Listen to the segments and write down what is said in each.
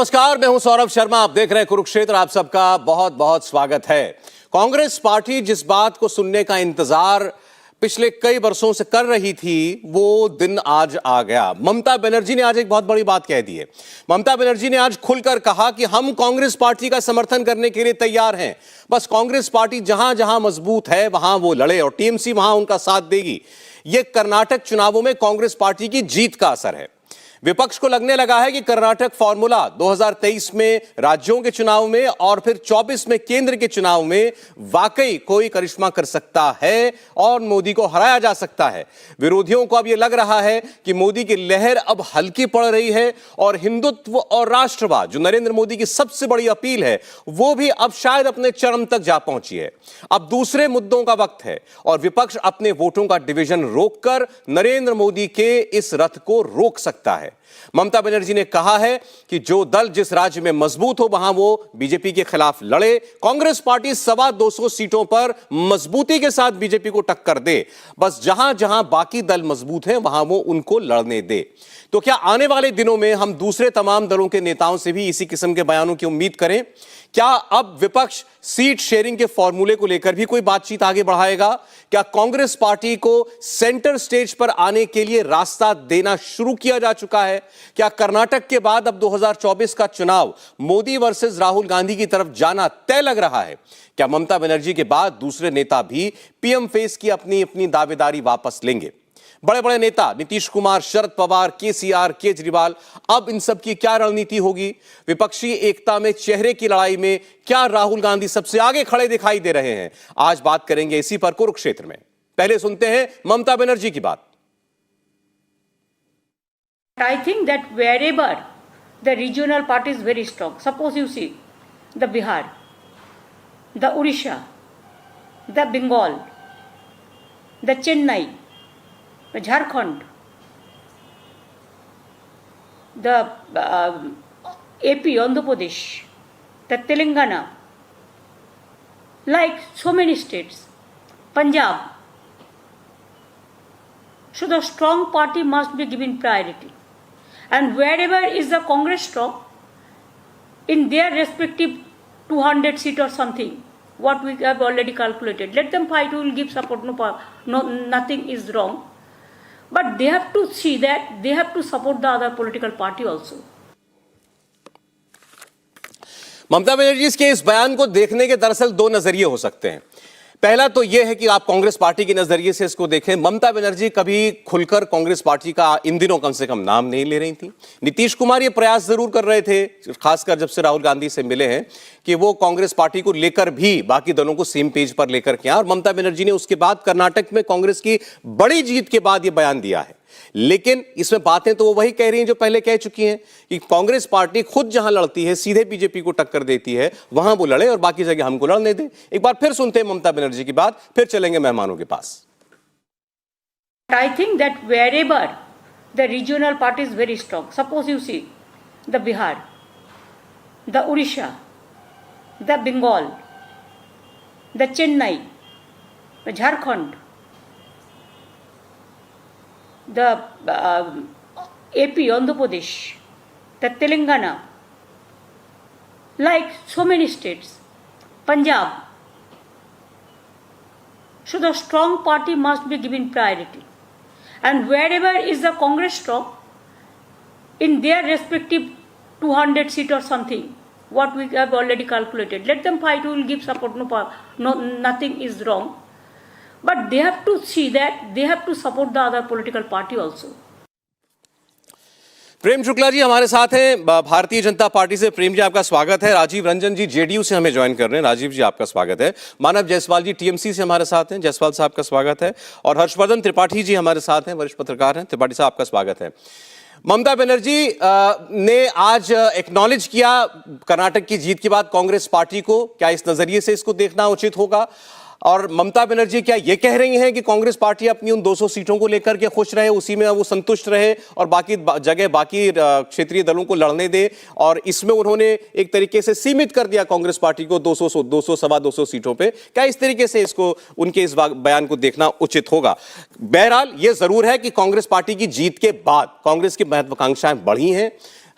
नमस्कार, मैं हूं सौरभ शर्मा। आप देख रहे हैं कुरुक्षेत्र। आप सबका बहुत बहुत स्वागत है। कांग्रेस पार्टी जिस बात को सुनने का इंतजार पिछले कई वर्षों से कर रही थी, वो दिन आज आ गया। ममता बनर्जी ने आज एक बहुत बड़ी बात कह दी है। ममता बनर्जी ने आज खुलकर कहा कि हम कांग्रेस पार्टी का समर्थन करने के लिए तैयार हैं। बस कांग्रेस पार्टी जहां जहां मजबूत है वहां वो लड़े और टीएमसी वहां उनका साथ देगी। ये कर्नाटक चुनावों में कांग्रेस पार्टी की जीत का असर है। विपक्ष को लगने लगा है कि कर्नाटक फॉर्मूला 2023 में राज्यों के चुनाव में और फिर 24 में केंद्र के चुनाव में वाकई कोई करिश्मा कर सकता है और मोदी को हराया जा सकता है। विरोधियों को अब यह लग रहा है कि मोदी की लहर अब हल्की पड़ रही है और हिंदुत्व और राष्ट्रवाद, जो नरेंद्र मोदी की सबसे बड़ी अपील है, वो भी अब शायद अपने चरम तक जा पहुंची है। अब दूसरे मुद्दों का वक्त है और विपक्ष अपने वोटों का डिवीजन रोककर नरेंद्र मोदी के इस रथ को रोक सकता है। ममता बनर्जी ने कहा है कि जो दल जिस राज्य में मजबूत हो वहां वो बीजेपी के खिलाफ लड़े। कांग्रेस पार्टी 250 सीटों पर मजबूती के साथ बीजेपी को टक्कर दे। बस जहां जहां बाकी दल मजबूत हैं वहां वो उनको लड़ने दे। तो क्या आने वाले दिनों में हम दूसरे तमाम दलों के नेताओं से भी इसी किस्म के बयानों की उम्मीद करें? क्या अब विपक्ष सीट शेयरिंग के फॉर्मूले को लेकर भी कोई बातचीत आगे बढ़ाएगा? क्या कांग्रेस पार्टी को सेंटर स्टेज पर आने के लिए रास्ता देना शुरू किया जा चुका है? क्या कर्नाटक के बाद अब 2024 का चुनाव मोदी वर्सेस राहुल गांधी की तरफ जाना तय लग रहा है? क्या ममता बनर्जी के बाद दूसरे नेता भी पीएम फेस की अपनी अपनी दावेदारी वापस लेंगे? बड़े बड़े नेता नीतीश कुमार, शरद पवार, केसीआर, केजरीवाल, अब इन सब की क्या रणनीति होगी? विपक्षी एकता में चेहरे की लड़ाई में क्या राहुल गांधी सबसे आगे खड़े दिखाई दे रहे हैं? आज बात करेंगे इसी पर कुरुक्षेत्र में। पहले सुनते हैं ममता बनर्जी की बात। I think that wherever the regional party is very strong, suppose you see the Bihar, the Odisha, the Bengal, the Chennai, the Jharkhand, the AP, Andhra Pradesh, the Telangana, like so many states, Punjab. So the strong party must be given priority. And wherever is the Congress strong, in their respective 200 seat or something, what we have already calculated, let them fight, we will give support, no, nothing is wrong. But they have to see that they have to support the other political party also. Mamata Banerjee के इस बयान को देखने के दरअसल दो नजरिए हो सकते हैं। पहला तो यह है कि आप कांग्रेस पार्टी के नजरिए से इसको देखें। ममता बनर्जी कभी खुलकर कांग्रेस पार्टी का इन दिनों कम से कम नाम नहीं ले रही थी। नीतीश कुमार ये प्रयास जरूर कर रहे थे, खासकर जब से राहुल गांधी से मिले हैं, कि वो कांग्रेस पार्टी को लेकर भी बाकी दलों को सेम पेज पर लेकर के आए। और ममता बनर्जी ने उसके बाद कर्नाटक में कांग्रेस की बड़ी जीत के बाद यह बयान दिया है। लेकिन इसमें बातें तो वो वही कह रही हैं जो पहले कह चुकी हैं कि कांग्रेस पार्टी खुद जहां लड़ती है, सीधे बीजेपी को टक्कर देती है, वहां वो लड़े और बाकी जगह हमको लड़ने दे। एक बार फिर सुनते हैं ममता बनर्जी की बात, फिर चलेंगे मेहमानों के पास। I think that wherever the regional party is very strong, suppose you see the Bihar, the Odisha, the Bengal, the Chennai, the Jharkhand, the AP, Andhra Pradesh, the Telangana, like so many states, Punjab. So the strong party must be given priority. And wherever is the Congress strong, in their respective 200 seat or something, what we have already calculated, let them fight, we will give support, no, nothing is wrong. But they have to see that they have to support the other political party also. Prem Shukla ji हमारे साथ हैं Bharatiya Janata party से। प्रेम जी, आपका स्वागत है। राजीव रंजन जी JDU से हमें join कर रहे हैं। राजीव जी, आपका स्वागत है। मानव जायसवाल जी टीएमसी से हमारे साथ हैं। जायसवाल साहब का स्वागत है। और हर्षवर्धन त्रिपाठी जी हमारे साथ हैं, वरिष्ठ पत्रकार हैं। त्रिपाठी साहब, आपका स्वागत है। ममता बनर्जी ने आज एक्नॉलेज किया कर्नाटक की जीत के बाद कांग्रेस पार्टी को। क्या इस नजरिए से इसको देखना उचित होगा? और ममता बनर्जी क्या ये कह रही हैं कि कांग्रेस पार्टी अपनी उन 200 सीटों को लेकर के खुश रहे, उसी में वो संतुष्ट रहे और बाकी जगह बाकी क्षेत्रीय दलों को लड़ने दे? और इसमें उन्होंने एक तरीके से सीमित कर दिया कांग्रेस पार्टी को 200 सवा 200 सीटों पे। क्या इस तरीके से इसको उनके इस बयान को देखना उचित होगा? बहरहाल ये जरूर है कि कांग्रेस पार्टी की जीत के बाद कांग्रेस की महत्वाकांक्षाएं बढ़ी हैं।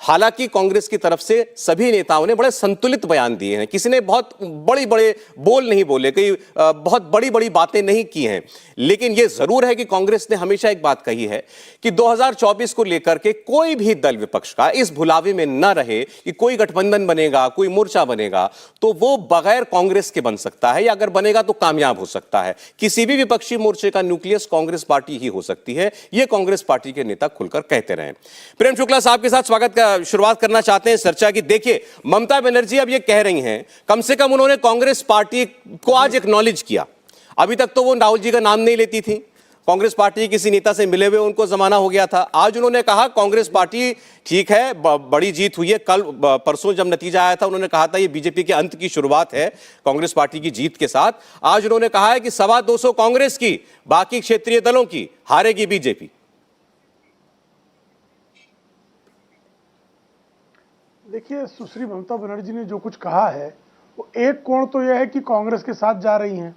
हालांकि कांग्रेस की तरफ से सभी नेताओं ने बड़े संतुलित बयान दिए हैं, किसी ने बहुत बड़ी बड़े बोल नहीं बोले, कई बहुत बड़ी बड़ी बातें नहीं की हैं। लेकिन यह जरूर है कि कांग्रेस ने हमेशा एक बात कही है कि 2024 को लेकर के कोई भी दल विपक्ष का इस भुलावे में न रहे कि कोई गठबंधन बनेगा, कोई मोर्चा बनेगा तो वो बगैर कांग्रेस के बन सकता है, या अगर बनेगा तो कामयाब हो सकता है। किसी भी विपक्षी मोर्चे का न्यूक्लियस कांग्रेस पार्टी ही हो सकती है, यह कांग्रेस पार्टी के नेता खुलकर कहते रहे। प्रेम शुक्ला साहब के साथ स्वागत का शुरुआत करना चाहते हैं चर्चा की। देखिए, ममता बनर्जी अब ये कह रही हैं, कम से कम उन्होंने कांग्रेस पार्टी को आज एक्नॉलेज किया। अभी तक तो वो राहुल जी का नाम नहीं लेती थी, कांग्रेस पार्टी के किसी नेता से मिले हुए उनको जमाना हो गया था। आज उन्होंने कहा कांग्रेस पार्टी ठीक है, बड़ी जीत हुई है। कल परसों जब नतीजा आया था उन्होंने कहा था ये बीजेपी के अंत की शुरुआत है कांग्रेस पार्टी की जीत के साथ। आज उन्होंने कहा है कि 225 कांग्रेस की, बाकी क्षेत्रीय दलों की, हारेगी बीजेपी। देखिए, सुश्री ममता बनर्जी ने जो कुछ कहा है वो एक कोण तो यह है कि कांग्रेस के साथ जा रही हैं,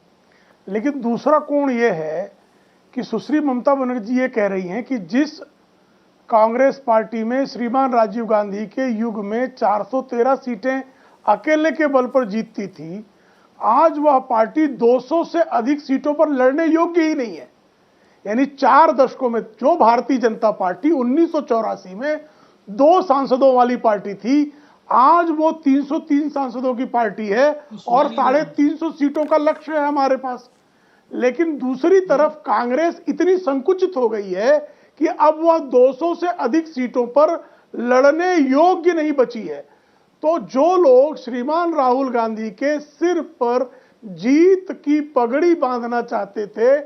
लेकिन दूसरा कोण यह है कि सुश्री ममता बनर्जी ये कह रही हैं कि जिस कांग्रेस पार्टी में श्रीमान राजीव गांधी के युग में 413 सीटें अकेले के बल पर जीतती थी, आज वह पार्टी 200 से अधिक सीटों पर लड़ने योग्य ही नहीं है। यानी 4 दशकों में जो भारतीय जनता पार्टी 1984 में 2 सांसदों वाली पार्टी थी, आज वो 303 सांसदों की पार्टी है और 350 सीटों का लक्ष्य है हमारे पास। लेकिन दूसरी तरफ कांग्रेस इतनी संकुचित हो गई है कि अब वह 200 से अधिक सीटों पर लड़ने योग्य नहीं बची है। तो जो लोग श्रीमान राहुल गांधी के सिर पर जीत की पगड़ी बांधना चाहते थे,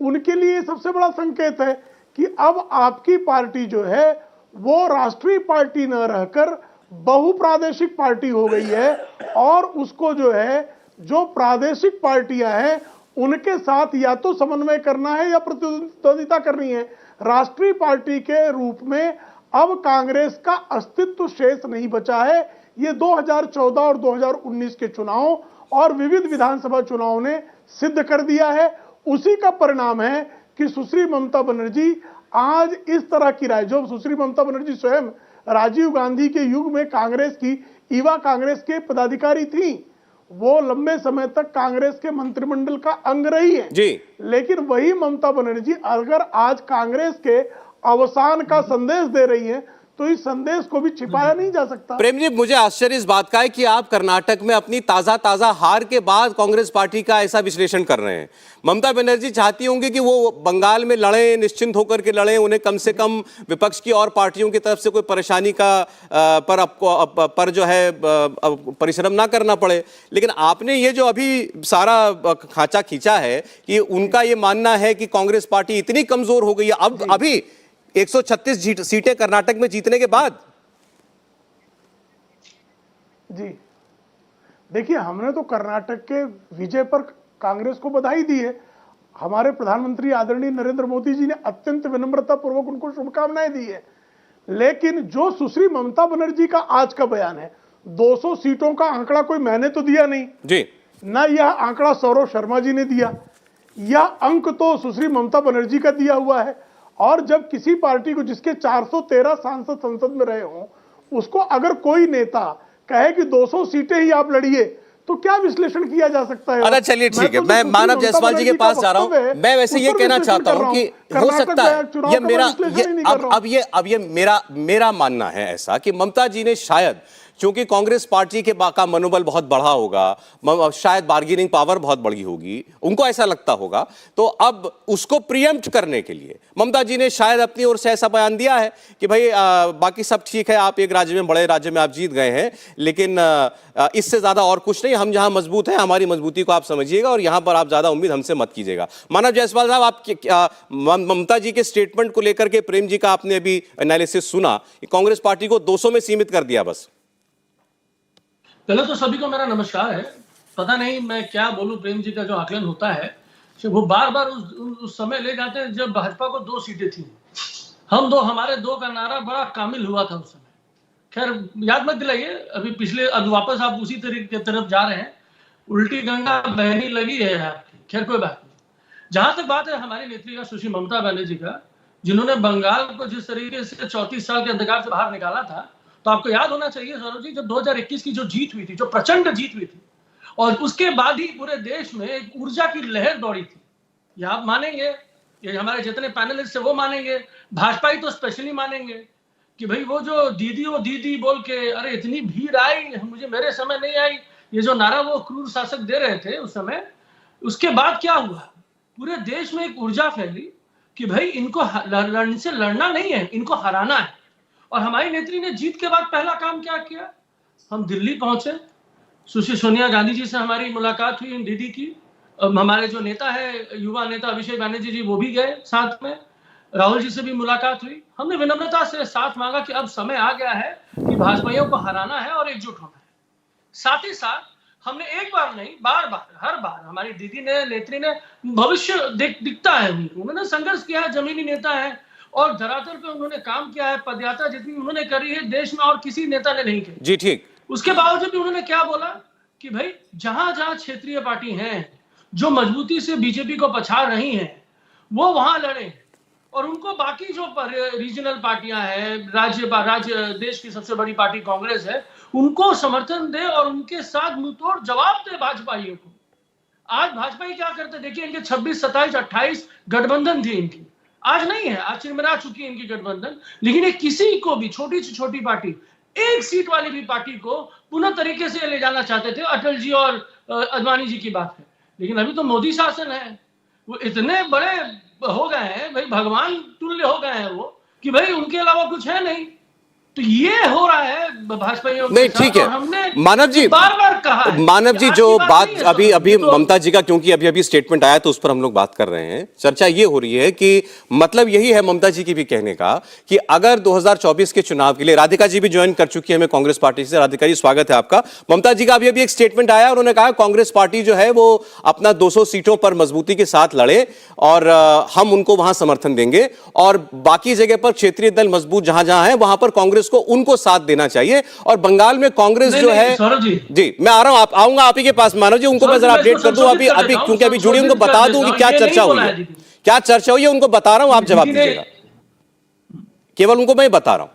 उनके लिए सबसे बड़ा संकेत है कि अब आपकी पार्टी जो है वो राष्ट्रीय पार्टी न रहकर बहुप्रादेशिक पार्टी हो गई है, और उसको जो है जो प्रादेशिक पार्टियां हैं उनके साथ या तो समन्वय करना है या प्रतिद्वंदिता करनी है। राष्ट्रीय पार्टी के रूप में अब कांग्रेस का अस्तित्व शेष नहीं बचा है। ये 2014 और 2019 के चुनाव और विविध विधानसभा चुनावों ने सिद्ध कर दिया है। उसी का परिणाम है कि सुश्री ममता बनर्जी आज इस तरह की राय, जो सुश्री ममता बनर्जी स्वयं राजीव गांधी के युग में कांग्रेस की युवा कांग्रेस के पदाधिकारी थी, वो लंबे समय तक कांग्रेस के मंत्रिमंडल का अंग रही है जी। लेकिन वही ममता बनर्जी अगर आज कांग्रेस के अवसान का संदेश दे रही है तो इस संदेश को भी छिपाया नहीं जा सकता। प्रेम जी, मुझे आश्चर्य इस बात का है कि आप कर्नाटक में अपनी ताजा हार के बाद कांग्रेस पार्टी का ऐसा विश्लेषण कर रहे हैं। ममता बनर्जी चाहती होंगी कि वो बंगाल में लड़े, निश्चिंत होकर के लड़े, उन्हें कम से कम विपक्ष की और पार्टियों की तरफ से कोई परेशानी का पर जो है परिश्रम ना करना पड़े। लेकिन आपने ये जो अभी सारा खांचा खींचा है कि उनका ये मानना है कि कांग्रेस पार्टी इतनी कमजोर हो गई है अब अभी 136 सीटें कर्नाटक में जीतने के बाद। जी देखिए, हमने तो कर्नाटक के विजय पर कांग्रेस को बधाई दी है। हमारे प्रधानमंत्री आदरणीय नरेंद्र मोदी जी ने अत्यंत विनम्रता पूर्वक उनको शुभकामनाएं दी है। लेकिन जो सुश्री ममता बनर्जी का आज का बयान है, 200 सीटों का आंकड़ा कोई मैंने तो दिया नहीं जी, ना यह आंकड़ा सौरभ शर्मा जी ने दिया, यह अंक तो सुश्री ममता बनर्जी का दिया हुआ है। और जब किसी पार्टी को जिसके 413 सांसद संसद में रहे हों, उसको अगर कोई नेता कहे कि 200 सीटें ही आप लड़िए, तो क्या विश्लेषण किया जा सकता है? अरे चलिए ठीक है, मैं मानव जायसवाल जी के पास जा रहा हूं। मैं वैसे ये कहना चाहता हूं कि हो सकता है ये मेरा अब ये मेरा मानना है ऐसा कि ममता जी ने शायद, क्योंकि कांग्रेस पार्टी के का मनोबल बहुत बढ़ा होगा, शायद बार्गेनिंग पावर बहुत बढ़ी होगी, उनको ऐसा लगता होगा, तो अब उसको प्रीएम्प्ट करने के लिए ममता जी ने शायद अपनी ओर से ऐसा बयान दिया है कि भाई बाकी सब ठीक है, आप एक राज्य में, बड़े राज्य में आप जीत गए हैं, लेकिन इससे ज्यादा और कुछ नहीं, हम जहां मजबूत हैं, हमारी मजबूती को आप समझिएगा और यहां पर आप ज्यादा उम्मीद हमसे मत कीजिएगा। मानव जायसवाल साहब, आप ममता जी के स्टेटमेंट को लेकर के प्रेम जी का आपने अभी एनालिसिस सुना कि कांग्रेस पार्टी को 200 में सीमित कर दिया बस। पहले तो सभी को मेरा नमस्कार है। पता नहीं मैं क्या बोलूं, प्रेम जी का जो आकलन होता है वो बार बार उस समय ले जाते हैं जब भाजपा को 2 सीटें थी, हमारे 2 का नारा बड़ा कामिल हुआ था उस समय। खैर याद मत दिलाइए, अभी पिछले अब वापस आप उसी तरीके की तरफ जा रहे हैं, उल्टी गंगा बहनी लगी है आपकी। खैर कोई बात नहीं। जहां तक बात है हमारी नेत्री का, सुश्री ममता बनर्जी का, जिन्होंने बंगाल को जिस तरीके से 34 साल के अंधकार से बाहर निकाला था, तो आपको याद होना चाहिए सौरभ जी, जब 2021 की जो जीत हुई थी, जो प्रचंड जीत हुई थी, और उसके बाद ही पूरे देश में एक ऊर्जा की लहर दौड़ी थी। ये आप मानेंगे, ये हमारे जितने पैनलिस्ट है वो मानेंगे, भाजपाई तो स्पेशली मानेंगे कि भाई वो जो दीदी बोल के, अरे इतनी भीड़ आई, मुझे मेरे समय नहीं आई, ये जो नारा वो क्रूर शासक दे रहे थे उस समय, उसके बाद क्या हुआ, पूरे देश में एक ऊर्जा फैली कि भाई इनको इनसे लड़ना नहीं है, इनको हराना है। और हमारी नेत्री ने जीत के बाद पहला काम क्या किया, हम दिल्ली पहुंचे, सुश्री सोनिया गांधी जी से हमारी मुलाकात हुई, दीदी की। हमारे जो नेता है, युवा नेता अभिषेक बैनर्जी जी, वो भी गए साथ में, राहुल जी से भी मुलाकात हुई। हमने विनम्रता से साथ मांगा कि अब समय आ गया है कि भाजपाइयों को हराना है और एकजुट होना है। साथ ही साथ हमने एक बार नहीं, बार बार, हर बार हमारी दीदी ने, नेत्री ने भविष्य दिखता है उनको, उन्होंने संघर्ष किया है, जमीनी नेता है और धरातल पे उन्होंने काम किया है। पदयात्रा जितनी उन्होंने करी है देश में और किसी नेता ने नहीं की। जी ठीक। उसके बावजूद भी उन्होंने क्या बोला कि भाई जहां जहां क्षेत्रीय पार्टी हैं जो मजबूती से बीजेपी को पछाड़ रही हैं, वो वहां लड़े, और उनको बाकी जो रीजनल पार्टियां हैं, राज्य देश की सबसे बड़ी पार्टी कांग्रेस है, उनको समर्थन दे और उनके साथ मुंहतोड़ जवाब दे भाजपाइयों को। आज भाजपा क्या करते, देखिए इनके 26, 27, 28 गठबंधन थी इनकी, आज नहीं है, आज चिरमिरा चुकी है इनकी गठबंधन। लेकिन ये किसी को भी, छोटी से छोटी पार्टी, एक सीट वाली भी पार्टी को पुनः तरीके से ले जाना चाहते थे। अटल जी और अडवाणी जी की बात है, लेकिन अभी तो मोदी शासन है, वो इतने बड़े हो गए हैं भाई, भगवान तुल्य हो गए हैं वो, कि भाई उनके अलावा कुछ है नहीं। तो ये हो रहा है भाजपाइयों नहीं, ठीक है मानव जी, बार कहा है। मानव जी जो बात अभी ममता जी का, क्योंकि अभी स्टेटमेंट आया तो उस पर हम लोग बात कर रहे हैं, चर्चा ये हो रही है कि मतलब यही है ममता जी की भी कहने का कि अगर 2024 के चुनाव के लिए, राधिका जी भी ज्वाइन कर चुकी है हमें कांग्रेस पार्टी से, राधिका जी स्वागत है आपका। ममता जी का अभी एक स्टेटमेंट आया, उन्होंने कहा कांग्रेस पार्टी जो है वो अपना 200 सीटों पर मजबूती के साथ लड़े और हम उनको वहां समर्थन देंगे, और बाकी जगह पर क्षेत्रीय दल मजबूत जहां जहां है वहां पर कांग्रेस को उनको साथ देना चाहिए। और बंगाल में कांग्रेस जो है, जी मैं आ रहा हूं, आऊंगा आप ही के पास मानव जी, उनको मैं जरा अपडेट कर दूं अभी क्योंकि अभी जुड़ी, उनको बता दूं कि क्या चर्चा हुई है, क्या चर्चा हुई है, उनको बता रहा हूं, आप जवाब दीजिएगा, केवल उनको मैं बता रहा हूं।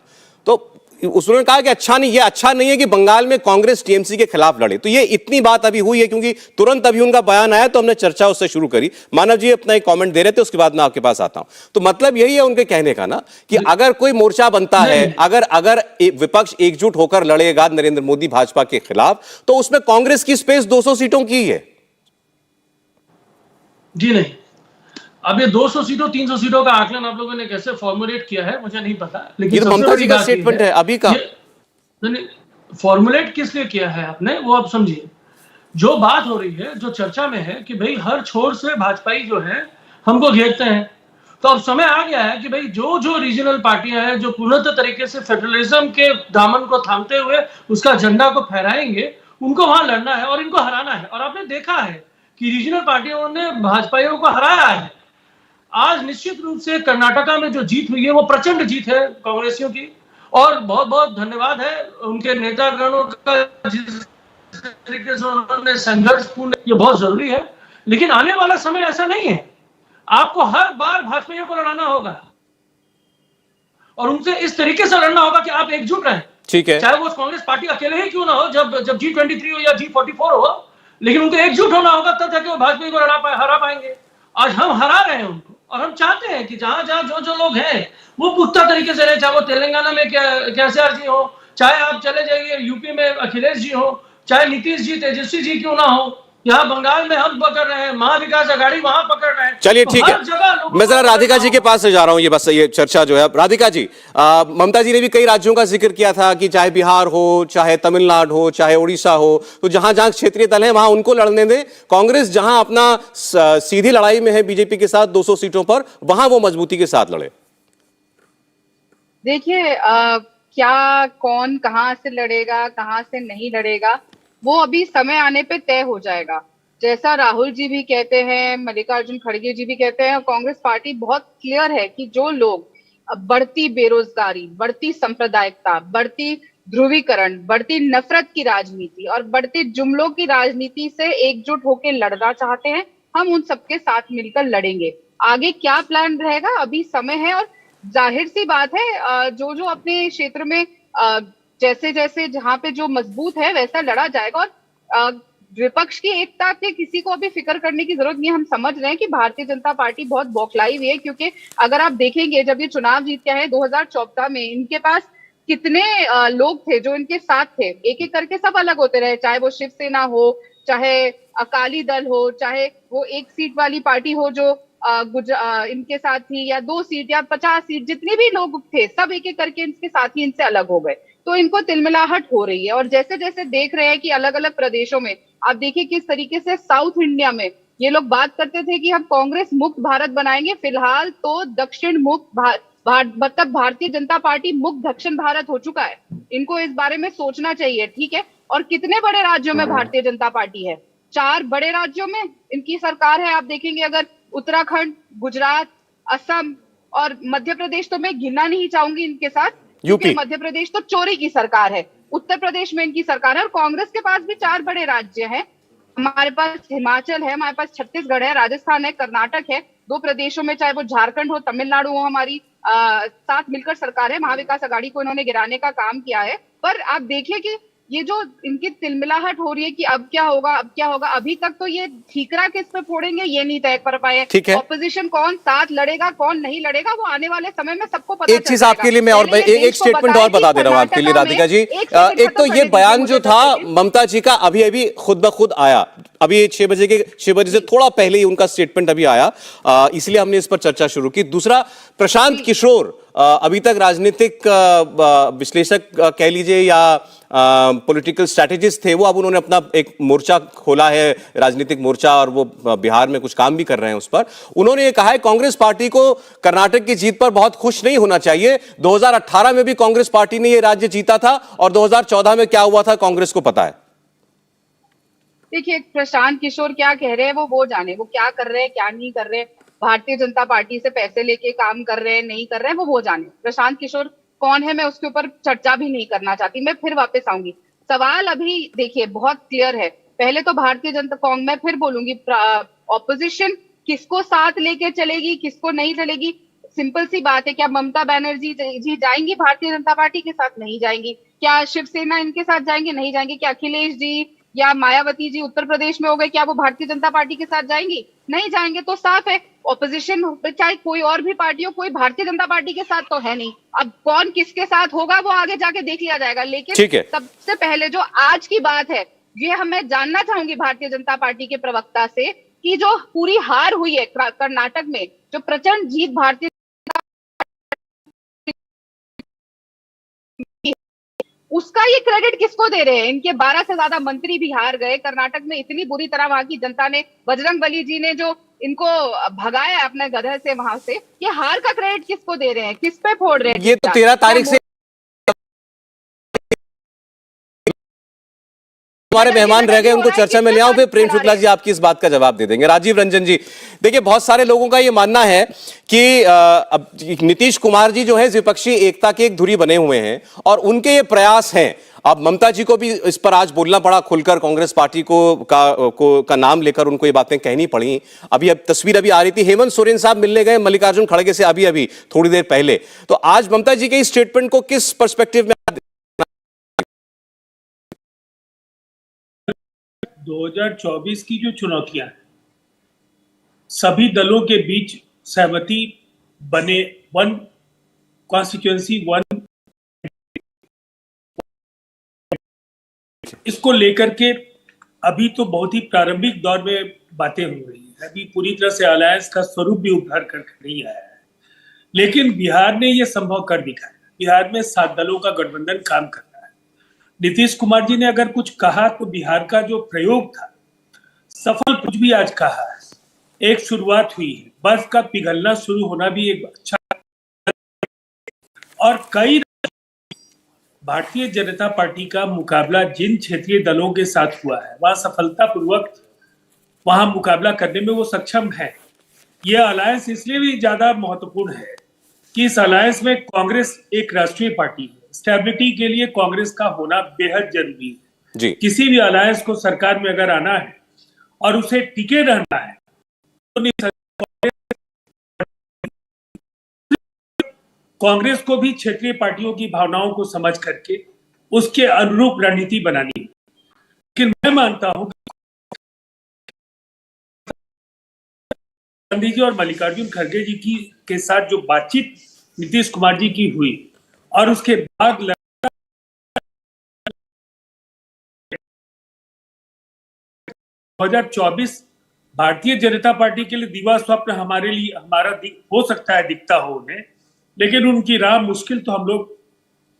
तो उसने कहा कि अच्छा नहीं, ये अच्छा नहीं है कि बंगाल में कांग्रेस टीएमसी के खिलाफ लड़े। तो ये इतनी बात अभी हुई है क्योंकि तुरंत अभी उनका बयान आया तो हमने चर्चा उससे शुरू करी। मानव जी अपना एक कमेंट दे रहे थे, उसके बाद मैं आपके पास आता हूं। तो मतलब यही है उनके कहने का ना कि अगर कोई मोर्चा बनता है, अगर विपक्ष एकजुट होकर लड़ेगा नरेंद्र मोदी भाजपा के खिलाफ, तो उसमें कांग्रेस की स्पेस 200 सीटों की है। जी नहीं, अब ये 200 सीटों 300 सीटों का आकलन आप लोगों ने कैसे फॉर्मुलेट किया है मुझे नहीं पता, लेकिन ये तो ममता जी का स्टेटमेंट है अभी का। फॉर्मुलेट किस लिए किया है आपने, वो आप समझिए। जो बात हो रही है, जो चर्चा में है कि भाई हर छोर से भाजपाई जो है हमको घेरते हैं, तो अब समय आ गया है कि भाई जो रीजनल पार्टियां हैं जो पूर्णतः तरीके से फेडरलिज्म के दामन को थामते हुए उसका झंडा को फहराएंगे, उनको वहां लड़ना है और इनको हराना है। और आपने देखा है कि रीजनल पार्टियों ने भाजपाइयों को हराया है। आज निश्चित रूप से कर्नाटका में जो जीत हुई है वो प्रचंड जीत है कांग्रेसियों की, और बहुत बहुत धन्यवाद है उनके नेतागणों का, जिस तरीके से उन्होंने संघर्षपूर्ण, ये बहुत जरूरी है। लेकिन आने वाला समय ऐसा नहीं है, आपको हर बार भाजपाइयों को लड़ाना होगा और उनसे इस तरीके से लड़ना होगा कि आप एकजुट रहें। ठीक है, चाहे वो कांग्रेस पार्टी अकेले ही क्यों ना हो, जब G23 हो या G44 हो, लेकिन उनको एकजुट होना होगा, तब जाके वो भाजपा को हरा पाएंगे। आज हम हरा रहे हैं उनको, और हम चाहते हैं कि जहां जहां जो लोग हैं वो पुख्ता तरीके से रहे, चाहे वो तेलंगाना में केसीआर जी हो, चाहे आप चले जाइए यूपी में अखिलेश जी हो, चाहे नीतीश जी, तेजस्वी जी क्यों ना हो, यहाँ बंगाल में हम पकड़ रहे हैं, महाविकास आघाड़ी वहां पकड़ रहे हैं। चलिए ठीक है, मैं जरा राधिका जी के पास से जा रहा हूं, ये बस ये चर्चा जो है। राधिका जी, ममता जी ने भी कई राज्यों का जिक्र किया था कि चाहे बिहार हो, चाहे तमिलनाडु हो, चाहे उड़ीसा हो, तो जहां जहां क्षेत्रीय दल है वहां उनको लड़ने दें। कांग्रेस जहां अपना सीधी लड़ाई में है बीजेपी के साथ 200 सीटों पर, वहां वो मजबूती के साथ लड़े। देखिए क्या कौन कहां से लड़ेगा, कहां से नहीं लड़ेगा, वो अभी समय आने पे तय हो जाएगा। जैसा राहुल जी भी कहते हैं, मल्लिकार्जुन खड़गे जी भी कहते हैं, कांग्रेस पार्टी बहुत क्लियर है कि जो लोग बढ़ती बेरोजगारी, बढ़ती सांप्रदायिकता, बढ़ती ध्रुवीकरण, बढ़ती नफरत की राजनीति और बढ़ती जुमलों की राजनीति से एकजुट होकर लड़ना चाहते हैं, हम उन सबके साथ मिलकर लड़ेंगे। आगे क्या प्लान रहेगा, अभी समय है। और जाहिर सी बात है, जो अपने क्षेत्र में जैसे जैसे जहां पे जो मजबूत है वैसा लड़ा जाएगा। और विपक्ष की एकता के किसी को अभी फिक्र करने की जरूरत नहीं है। हम समझ रहे हैं कि भारतीय जनता पार्टी बहुत बौखलाई हुई है, क्योंकि अगर आप देखेंगे जब ये चुनाव जीत के आए 2014 में, इनके पास कितने लोग थे जो इनके साथ थे। एक एक करके सब अलग होते रहे, चाहे वो शिवसेना हो, चाहे अकाली दल हो, चाहे वो एक सीट वाली पार्टी हो जो इनके साथ थी, या 2 सीट या 50 सीट, जितने भी लोग थे सब एक एक करके इनके साथ ही इनसे अलग हो गए। तो इनको तिलमिलाहट हो रही है। और जैसे जैसे देख रहे हैं कि अलग अलग प्रदेशों में, आप देखिए किस तरीके से साउथ इंडिया में ये लोग बात करते थे कि हम कांग्रेस मुक्त भारत बनाएंगे, फिलहाल तो दक्षिण मुक्त मतलब भारतीय जनता पार्टी मुक्त दक्षिण भारत हो चुका है। इनको इस बारे में सोचना चाहिए, ठीक है। और कितने बड़े राज्यों में भारतीय जनता पार्टी है? 4 बड़े राज्यों में इनकी सरकार है। आप देखेंगे अगर उत्तराखंड, गुजरात, असम और मध्य प्रदेश तो मैं गिनना नहीं चाहूंगी इनके साथ, यूपी, मध्य प्रदेश तो चोरी की सरकार है। उत्तर प्रदेश में इनकी सरकार है। और कांग्रेस के पास भी 4 बड़े राज्य हैं। हमारे पास हिमाचल है, हमारे पास छत्तीसगढ़ है, राजस्थान है, कर्नाटक है। 2 प्रदेशों में चाहे वो झारखंड हो, तमिलनाडु हो, हमारी साथ मिलकर सरकार है। महाविकास आघाड़ी को इन्होंने गिराने का काम किया है। पर आप देखिए कि ये जो इनकी तिलमिलाहट हो रही है कि अब क्या होगा, अब क्या होगा, अभी तक तो ये ठीकरा किस पे फोड़ेंगे ये नहीं तय कर पाए। ठीक है। ऑपोजिशन कौन साथ लड़ेगा, कौन नहीं लड़ेगा, वो आने वाले समय में सबको पता एक चीज आपके लिए मैं और एक स्टेटमेंट और बता दे रहा हूं आपके लिए राधिका जी। एक तो ये बयान जो था ममता जी का अभी अभी खुद ब खुद आया, अभी 6 बजे से थोड़ा पहले ही उनका स्टेटमेंट अभी आया, इसलिए हमने इस पर चर्चा शुरू की। दूसरा, प्रशांत किशोर अभी तक राजनीतिक विश्लेषक कह लीजिए या पॉलिटिकल स्ट्रैटेजिस्ट थे, वो अब उन्होंने अपना एक मोर्चा खोला है, राजनीतिक मोर्चा, और वो बिहार में कुछ काम भी कर रहे हैं उस पर। उन्होंने ये कहा है कांग्रेस पार्टी को कर्नाटक की जीत पर बहुत खुश नहीं होना चाहिए। 2018 में भी कांग्रेस पार्टी ने ये राज्य जीता था और 2014 में क्या हुआ था कांग्रेस को पता है। देखिए, प्रशांत किशोर क्या कह रहे हैं वो जाने, वो क्या कर रहे हैं क्या नहीं कर रहे, भारतीय जनता पार्टी से पैसे लेके काम कर रहे हैं नहीं कर रहे हैं, वो जाने। प्रशांत किशोर कौन है मैं उसके ऊपर चर्चा भी नहीं करना चाहती। मैं फिर वापस आऊंगी। सवाल अभी देखिए बहुत क्लियर है। पहले तो भारतीय जनता कांग्रेस, मैं फिर बोलूंगी, ऑपोजिशन किसको साथ लेके चलेगी, किसको नहीं चलेगी। सिंपल सी बात है, क्या ममता बनर्जी जी जाएंगी भारतीय जनता पार्टी के साथ? नहीं जाएंगी। क्या शिवसेना इनके साथ जाएंगे? नहीं जाएंगे। क्या अखिलेश जी या मायावती जी उत्तर प्रदेश में हो गए, क्या वो भारतीय जनता पार्टी के साथ जाएंगी? नहीं जाएंगे। तो साफ है, ऑपोजिशन चाहे कोई और भी पार्टी हो, कोई भारतीय जनता पार्टी के साथ तो है नहीं। अब कौन किसके साथ होगा वो आगे जाके देख लिया जाएगा। लेकिन सबसे पहले जो आज की बात है, ये हमें जानना चाहूंगी भारतीय जनता पार्टी के प्रवक्ता से कि जो पूरी हार हुई है कर्नाटक में, जो प्रचंड जीत भारतीय उसका ये क्रेडिट किसको दे रहे हैं? इनके 12 से ज्यादा मंत्री भी हार गए कर्नाटक में। इतनी बुरी तरह वहां की जनता ने, बजरंगबली जी ने जो इनको भगाया अपने गधे से वहां से, ये हार का क्रेडिट किसको दे रहे हैं? किस पे फोड़ रहे हैं? ये तो 13 तारीख से हमारे मेहमान रह गए, उनको चर्चा में ले आओ, फिर प्रेम शुक्ला जी आपकी इस बात का जवाब दे देंगे। राजीव रंजन जी, देखिए बहुत सारे लोगों का ये मानना है कि अब नीतीश कुमार जी जो है विपक्षी एकता के एक धुरी बने हुए हैं और उनके ये प्रयास हैं। अब ममता जी को भी इस पर आज बोलना पड़ा खुलकर, कांग्रेस पार्टी का नाम लेकर उनको ये बातें कहनी पड़ी। अभी अब तस्वीर अभी आ रही थी, हेमंत सोरेन साहब मिलने गए मल्लिकार्जुन खड़गे से अभी थोड़ी देर पहले। तो आज ममता जी के इस स्टेटमेंट को किस पर्सपेक्टिव में 2024 की जो चुनौतियां हैं, सभी दलों के बीच सहमति बने, 1 कॉन्स्टिट्यूएंसी 1, इसको लेकर के अभी तो बहुत ही प्रारंभिक दौर में बातें हो रही है। अभी पूरी तरह से अलायंस का स्वरूप भी उभर कर नहीं आया है, लेकिन बिहार ने यह संभव कर दिखाया। बिहार में 7 दलों का गठबंधन काम कर रहा है। नीतीश कुमार जी ने अगर कुछ कहा तो बिहार का जो प्रयोग था सफल, कुछ भी आज कहा है, एक शुरुआत हुई है। बर्फ का पिघलना शुरू होना भी एक अच्छा, और कई भारतीय जनता पार्टी का मुकाबला जिन क्षेत्रीय दलों के साथ हुआ है वहां सफलतापूर्वक वहां मुकाबला करने में वो सक्षम है। यह अलायंस इसलिए भी ज्यादा महत्वपूर्ण है कि इस अलायंस में कांग्रेस एक राष्ट्रीय पार्टी है। स्टेबिलिटी के लिए कांग्रेस का होना बेहद जरूरी है जी। किसी भी अलायंस को सरकार में अगर आना है और उसे टिके रहना है तो कांग्रेस को भी क्षेत्रीय पार्टियों की भावनाओं को समझ करके उसके अनुरूप रणनीति बनानी है। लेकिन मैं मानता हूं कि गांधी जी और मल्लिकार्जुन खड़गे जी की के साथ जो बातचीत नीतीश कुमार जी की हुई और उसके बाद 2024 भारतीय जनता पार्टी के लिए दिवा स्वप्न हमारे लिए हो सकता है दिखता हो उन्हें, लेकिन उनकी राह मुश्किल तो हम लोग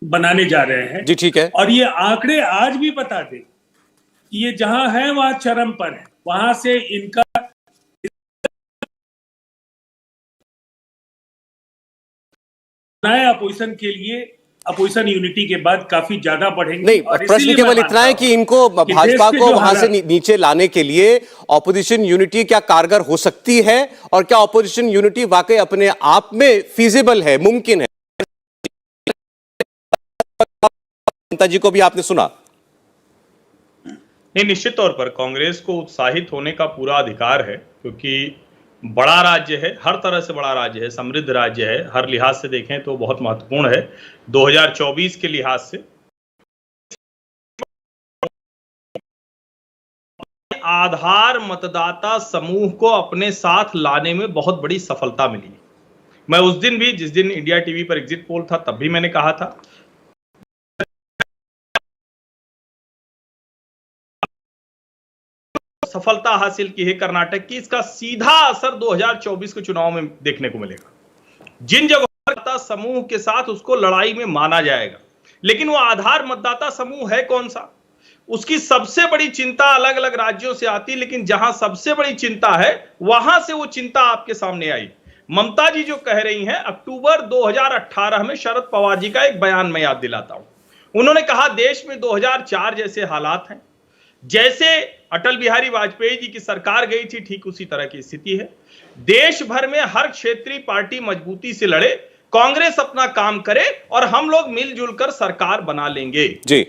बनाने जा रहे हैं। जी ठीक है। और ये आंकड़े आज भी बता दें कि ये जहां है वहां चरम पर है, वहां से इनका नया अपोजिशन के लिए अपोजिशन यूनिटी के बाद काफी ज्यादा बढ़ेंगे। नहीं, और प्रश्न इसीलिए केवल मैं इतना है मानता कि हूं इनको कि भाजपा देश के को जो वहां से हालात- नीचे लाने के लिए ऑपोजिशन यूनिटी क्या कारगर हो सकती है, और क्या ऑपोजिशन यूनिटी वाकई अपने आप में फीजिबल है, मुमकिन है? जनता जी को भी आपने सुना। नहीं, निश्चित तौर पर कांग्रेस को उत्साहित होने का पूरा अधिकार है, क्योंकि बड़ा राज्य है, हर तरह से बड़ा राज्य है, समृद्ध राज्य है, हर लिहाज से देखें तो बहुत महत्वपूर्ण है 2024 के लिहाज से। आधार मतदाता समूह को अपने साथ लाने में बहुत बड़ी सफलता मिली। मैं उस दिन भी, जिस दिन इंडिया टीवी पर एग्जिट पोल था, तब भी मैंने कहा था सफलता हासिल की है कर्नाटक की, इसका सीधा असर 2024 के चुनाव में देखने को मिलेगा। जिन जगहों पर समूह के साथ उसको लड़ाई में माना जाएगा, लेकिन वो आधार मतदाता समूह है कौन सा, उसकी सबसे बड़ी चिंता अलग अलग राज्यों से आती, लेकिन जहां सबसे बड़ी चिंता है वहां से वो चिंता आपके सामने आई। ममता जी जो कह रही हैं, अक्टूबर 2018 में शरद पवार जी का एक बयान मैं याद दिलाता हूं। उन्होंने कहा देश में 2004 जैसे हालात हैं, जैसे अटल बिहारी वाजपेयी जी की सरकार गई थी ठीक उसी तरह की स्थिति है। देश भर में हर क्षेत्रीय पार्टी मजबूती से लड़े, कांग्रेस अपना काम करे और हम लोग मिलजुल कर सरकार बना लेंगे। जी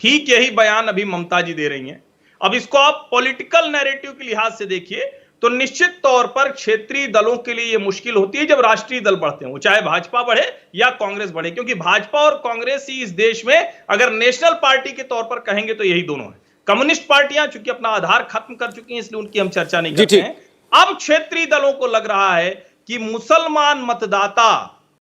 ठीक यही बयान अभी ममता जी दे रही हैं। अब इसको आप पॉलिटिकल नैरेटिव के लिहाज से देखिए तो निश्चित तौर पर क्षेत्रीय दलों के लिए यह मुश्किल होती है जब राष्ट्रीय दल बढ़ते हैं, वो चाहे भाजपा बढ़े या कांग्रेस बढ़े, क्योंकि भाजपा और कांग्रेस ही इस देश में अगर नेशनल पार्टी के तौर पर कहेंगे तो यही दोनों है। कम्युनिस्ट पार्टियां चूंकि अपना आधार खत्म कर चुकी हैं, इसलिए उनकी हम चर्चा नहीं करते हैं। अब क्षेत्रीय दलों को लग रहा है कि मुसलमान मतदाता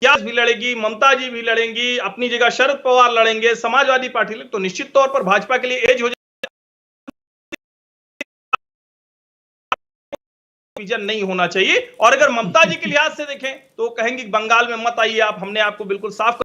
क्या भी लड़ेगी, ममता जी भी लड़ेंगी, अपनी जगह शरद पवार लड़ेंगे, समाजवादी पार्टी तो निश्चित तौर पर भाजपा के लिए एज हो विजन नहीं होना चाहिए। और अगर ममता जी के लिहाज से देखें तो कहेंगे बंगाल में मत आइए आप, हमने आपको बिल्कुल साफ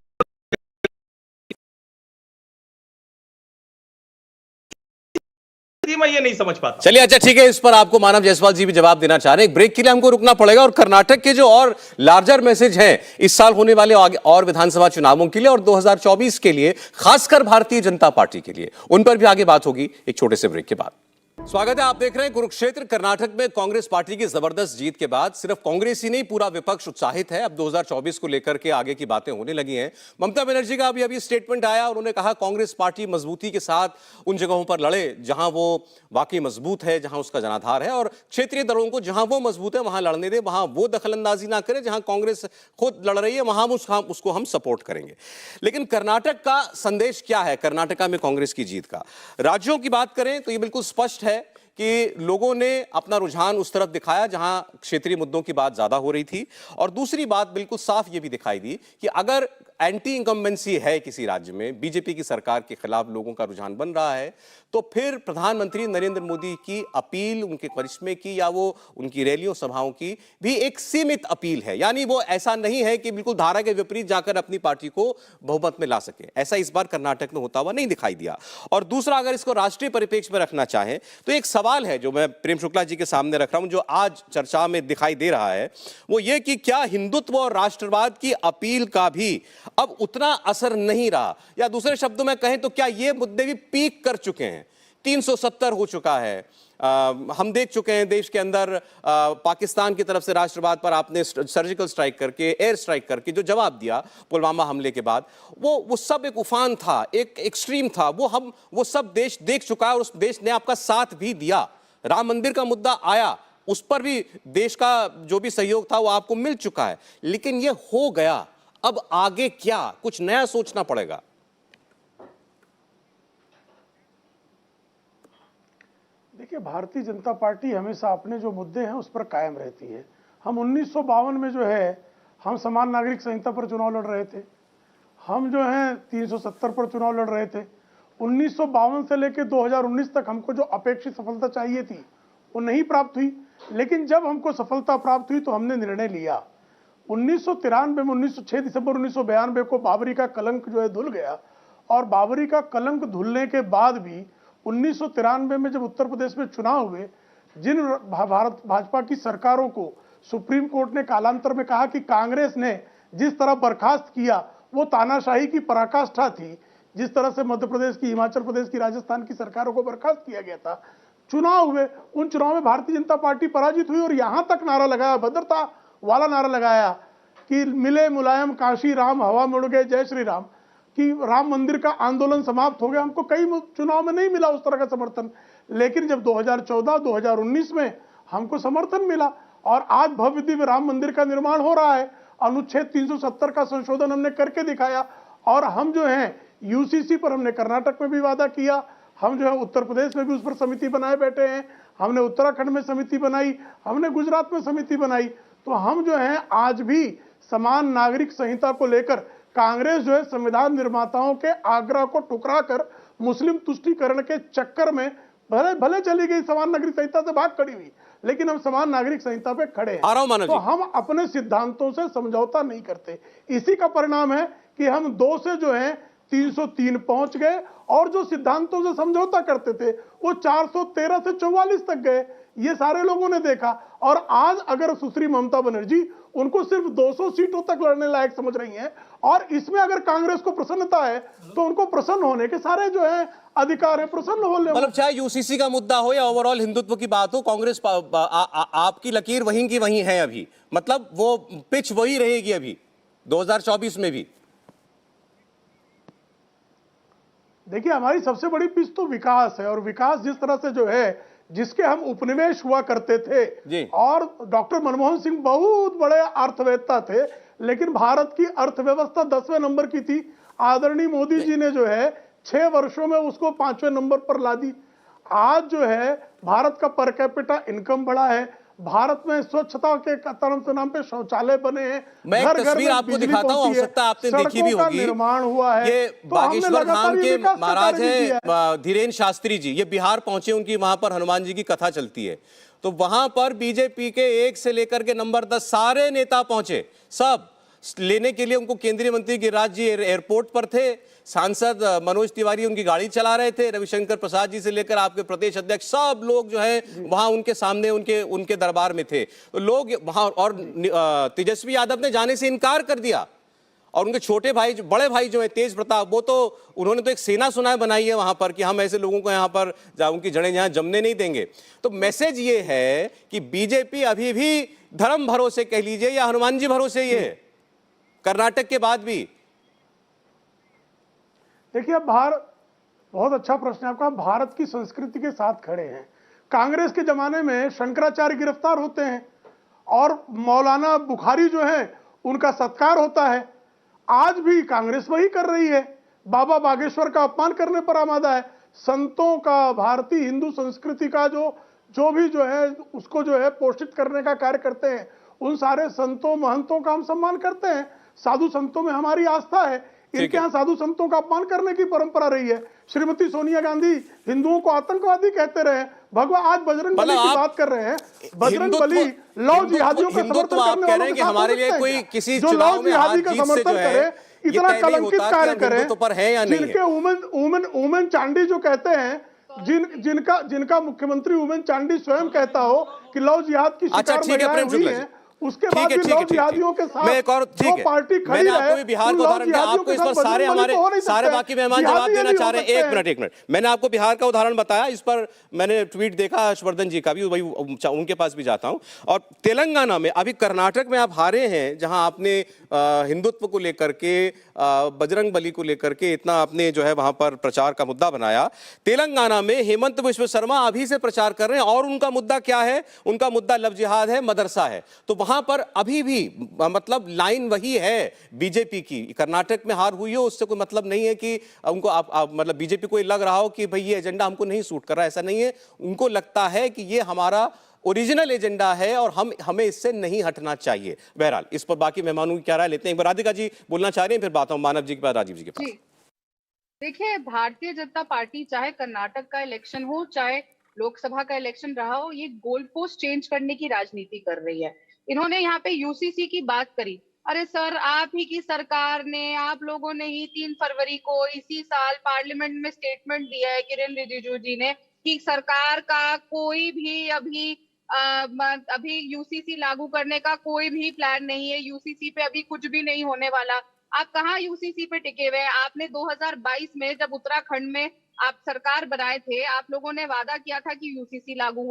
मैं ये नहीं समझ पाता। चलिए, अच्छा ठीक है, इस पर आपको मानव जायसवाल जी भी जवाब देना चाह रहे हैं। एक ब्रेक के लिए हमको रुकना पड़ेगा, और कर्नाटक के जो और लार्जर मैसेज हैं इस साल होने वाले और विधानसभा चुनावों के लिए और 2024 के लिए, खासकर भारतीय जनता पार्टी के लिए, उन पर भी आगे बात होगी एक छोटे से ब्रेक के बाद। स्वागत है, आप देख रहे हैं कुरुक्षेत्र। कर्नाटक में कांग्रेस पार्टी की जबरदस्त जीत के बाद सिर्फ कांग्रेस ही नहीं, पूरा विपक्ष उत्साहित है। अब 2024 को लेकर के आगे की बातें होने लगी हैं। ममता बनर्जी का अभी स्टेटमेंट आया, उन्होंने कहा कांग्रेस पार्टी मजबूती के साथ उन जगहों पर लड़े जहां वो वाकई मजबूत है, जहां उसका जनाधार है, और क्षेत्रीय दलों को जहां वो मजबूत है वहां लड़ने दे, वहां वो दखलंदाजी ना करे, जहां कांग्रेस खुद लड़ रही है वहां उसको हम सपोर्ट करेंगे। लेकिन कर्नाटक का संदेश क्या है, कर्नाटका में कांग्रेस की जीत का? राज्यों की बात करें तो ये बिल्कुल स्पष्ट है कि लोगों ने अपना रुझान उस तरफ दिखाया जहां क्षेत्रीय मुद्दों की बात ज्यादा हो रही थी। और दूसरी बात बिल्कुल साफ ये भी दिखाई दी कि अगर एंटी इनकम्बेंसी है किसी राज्य में, बीजेपी की सरकार के खिलाफ लोगों का रुझान बन रहा है, तो फिर प्रधानमंत्री नरेंद्र मोदी की अपील, उनके करिश्मे की या वो उनकी रैलियों सभाओं की भी एक सीमित अपील है। यानी वो ऐसा नहीं है कि बिल्कुल धारा के विपरीत जाकर अपनी पार्टी को बहुमत में ला सके। ऐसा इस बार कर्नाटक में होता हुआ नहीं दिखाई दिया। और दूसरा, अगर इसको राष्ट्रीय परिप्रेक्ष्य में रखना चाहें तो एक सवाल है जो मैं प्रेम शुक्ला जी के सामने रख रहा हूं, जो आज चर्चा में दिखाई दे रहा है, वो ये कि क्या हिंदुत्व और राष्ट्रवाद की अपील का भी अब उतना असर नहीं रहा, या दूसरे शब्दों में कहें तो क्या ये मुद्दे भी पीक कर चुके हैं? 370 हो चुका है। हम देख चुके हैं देश के अंदर पाकिस्तान की तरफ से राष्ट्रवाद पर आपने सर्जिकल स्ट्राइक करके, एयर स्ट्राइक करके जो जवाब दिया पुलवामा हमले के बाद, वो सब एक उफान था, एक एक्सट्रीम था। वो सब देश देख चुका है और उस देश ने आपका साथ भी दिया। राम मंदिर का मुद्दा आया, उस पर भी देश का जो भी सहयोग था वो आपको मिल चुका है। लेकिन ये हो गया, अब आगे क्या? कुछ नया सोचना पड़ेगा। देखिए, भारतीय जनता पार्टी हमेशा अपने जो मुद्दे हैं उस पर कायम रहती है। हम 1952 में जो है हम समान नागरिक संहिता पर चुनाव लड़ रहे थे, हम जो हैं 370 पर चुनाव लड़ रहे थे। 1952 से लेकर 2019 तक हमको जो अपेक्षित सफलता चाहिए थी वो नहीं प्राप्त हुई, लेकिन जब हमको सफलता प्राप्त हुई तो हमने निर्णय लिया। 1993 में 6 दिसंबर 1992 को बाबरी का कलंक जो है धुल गया, और बाबरी का कलंक धुलने के बाद भी 1993 में जब उत्तर प्रदेश में चुनाव हुए, जिन भाजपा की सरकारों को सुप्रीम कोर्ट ने कालांतर में कहा कि कांग्रेस ने जिस तरह बर्खास्त किया वो तानाशाही की पराकाष्ठा थी, जिस तरह से मध्य प्रदेश की, हिमाचल प्रदेश की, राजस्थान की सरकारों को बर्खास्त किया गया था। चुनाव हुए, उन चुनाव में भारतीय जनता पार्टी पराजित हुई और यहां तक नारा लगाया, भद्रता वाला नारा लगाया कि मिले मुलायम काशी राम, हवा मुड़ गए जय श्री राम, कि राम मंदिर का आंदोलन समाप्त हो गया। हमको कई चुनाव में नहीं मिला उस तरह का समर्थन, लेकिन जब 2014-2019 में हमको समर्थन मिला और आज भव्य दिव्य राम मंदिर का निर्माण हो रहा है, अनुच्छेद 370 का संशोधन हमने करके दिखाया, और हम जो हैं यूसीसी पर हमने कर्नाटक में भी वादा किया, हम जो है उत्तर प्रदेश में भी उस पर समिति बनाए बैठे हैं, हमने उत्तराखंड में समिति बनाई, हमने गुजरात में समिति बनाई। तो हम जो हैं आज भी समान नागरिक संहिता को लेकर, कांग्रेस जो है संविधान निर्माताओं के आग्रह को ठुकरा कर मुस्लिम तुष्टीकरण के चक्कर में भले चली गई, समान नागरिक संहिता से भाग खड़ी हुई, लेकिन हम समान नागरिक संहिता पे खड़े हैं। तो हम अपने सिद्धांतों से समझौता नहीं करते। इसी का परिणाम है कि हम 2 से जो है 303 पहुंच गए, और जो सिद्धांतों से समझौता करते थे वो 413 से 44 तक गए। ये सारे लोगों ने देखा, और आज अगर सुश्री ममता बनर्जी उनको सिर्फ 200 सीटों तक लड़ने लायक समझ रही हैं, और इसमें अगर कांग्रेस को प्रसन्नता है तो उनको प्रसन्न होने के सारे जो है अधिकार है, प्रसन्न होने। मतलब चाहे यूसीसी का मुद्दा हो या ओवरऑल हिंदुत्व की बात हो, कांग्रेस आपकी लकीर वहीं की वहीं है अभी, मतलब वो पिच वही रहेगी अभी 2024 में भी। देखिए, हमारी सबसे बड़ी पिच तो विकास है, और विकास जिस तरह से जो है, जिसके हम उपनिवेश हुआ करते थे, और डॉक्टर मनमोहन सिंह बहुत बड़े अर्थवेत्ता थे, लेकिन भारत की अर्थव्यवस्था 10वें नंबर की थी। आदरणीय मोदी जी ने जो है 6 वर्षों में उसको 5वें नंबर पर ला दी। आज जो है भारत का पर कैपिटा इनकम बढ़ा है, भारत में स्वच्छता के नाम पे शौचालय बने हैं, मैं एक तस्वीर आपको दिखाता हूं, हो सकता है आपने देखी भी होगी, निर्माण हुआ है। ये बागेश्वर धाम के महाराज हैं धीरेन्द्र शास्त्री जी, ये बिहार पहुंचे, उनकी वहां पर हनुमान जी की कथा चलती है, तो वहां पर बीजेपी के 1 से लेकर के नंबर 10 सारे नेता पहुंचे, सब लेने के लिए उनको। केंद्रीय मंत्री गिरिराज जी एयरपोर्ट पर थे, सांसद मनोज तिवारी उनकी गाड़ी चला रहे थे, रविशंकर प्रसाद जी से लेकर आपके प्रदेश अध्यक्ष, सब लोग जो है वहां उनके सामने उनके दरबार में थे। तो लोग वहां, और तेजस्वी यादव ने जाने से इनकार कर दिया, और उनके छोटे भाई, बड़े भाई जो है तेज प्रताप, वो तो उन्होंने तो एक सेना सुनाए बनाई है वहां पर कि हम ऐसे लोगों को यहां पर उनकी जड़ें यहां जमने नहीं देंगे। तो मैसेज ये है कि बीजेपी अभी भी धर्म भरोसे कह लीजिए या हनुमान जी भरोसे ये है, कर्नाटक के बाद भी। देखिए, अब बहुत अच्छा प्रश्न है आपका। भारत की संस्कृति के साथ खड़े हैं। कांग्रेस के जमाने में शंकराचार्य गिरफ्तार होते हैं, और मौलाना बुखारी जो है उनका सत्कार होता है। आज भी कांग्रेस वही कर रही है, बाबा बागेश्वर का अपमान करने पर आमादा है। संतों का, भारतीय हिंदू संस्कृति का जो भी जो है उसको जो है पोषित करने का कार्य करते हैं, उन सारे संतों महंतों का हम सम्मान करते हैं। साधु संतों में हमारी आस्था है। इनके यहाँ साधु संतों का अपमान करने की परंपरा रही है। श्रीमती सोनिया गांधी हिंदुओं को आतंकवादी कहते रहे, भगवान आज बजरंग बली की बात कर रहे हैं। बजरंग बली लौ जिहादियों का समर्थन करने वालों के हमारे लिए कोई किसी चुनाव में हार जीत से जो है इतना कलंकित कार्य करे, जिनके उमेन चांडी जो कहते हैं, जिनका मुख्यमंत्री उमेन चांडी स्वयं कहता हो कि लव जिहाद की शिकार महिलाएं हुई हैं, उसके बाद भी लव जिहादियों के साथ मैं एक और जो पार्टी खड़ी है, आपको भी बिहार का उदाहरण दिया, आपको इस पर सारे बाकी मेहमान जवाब देना चाह रहे हैं। एक मिनट, मैंने आपको बिहार का उदाहरण बताया, इस पर मैंने ट्वीट देखा हर्षवर्धन जी का भी, वही उनके पास भी जाता हूं। और तेलंगाना में, अभी कर्नाटक में आप हारे हैं, जहां आपने हिंदुत्व को लेकर के, बजरंग बली को लेकर के इतना आपने जो है वहां पर प्रचार का मुद्दा बनाया। तेलंगाना में हेमंत बिश्व शर्मा अभी से प्रचार कर रहे हैं, और उनका मुद्दा क्या है? उनका मुद्दा लव जिहाद है, मदरसा है। तो वहां पर अभी भी मतलब लाइन वही है बीजेपी की। कर्नाटक में हार हुई हो उससे कोई मतलब नहीं है कि उनको आप मतलब बीजेपी को ये लग रहा हो कि भाई ये एजेंडा हमको नहीं सूट कर रहा है, ऐसा नहीं है। उनको लगता है कि ये हमारा ओरिजिनल एजेंडा है और हमें इससे नहीं हटना चाहिए। बहरहाल इस पर बाकी मेहमानों की क्या राय लेते हैं। एक बार राधिका जी बोलना चाह रहे हैं, फिर बात हूं मानव जी के बाद राजीव जी के पास। देखिए, भारतीय जनता पार्टी चाहे कर्नाटक का इलेक्शन हो चाहे लोकसभा का इलेक्शन रहा हो, ये गोल पोस्ट चेंज करने की राजनीति कर रही है। इन्होंने यहाँ पे यूसीसी की बात करी। अरे सर, आप ही की सरकार ने, आप लोगों ने ही 3 फरवरी को इसी साल पार्लियामेंट में स्टेटमेंट दिया है किरेन रिजिजू जी ने कि सरकार का कोई भी अभी यूसीसी लागू करने का कोई भी प्लान नहीं है, यूसीसी पे अभी कुछ भी नहीं होने वाला। आप कहाँ यूसीसी पे टिके हुए हैं? आपने 2022 में जब उत्तराखंड में आप सरकार बनाए थे, आप लोगों ने वादा किया था कि यूसीसी लागू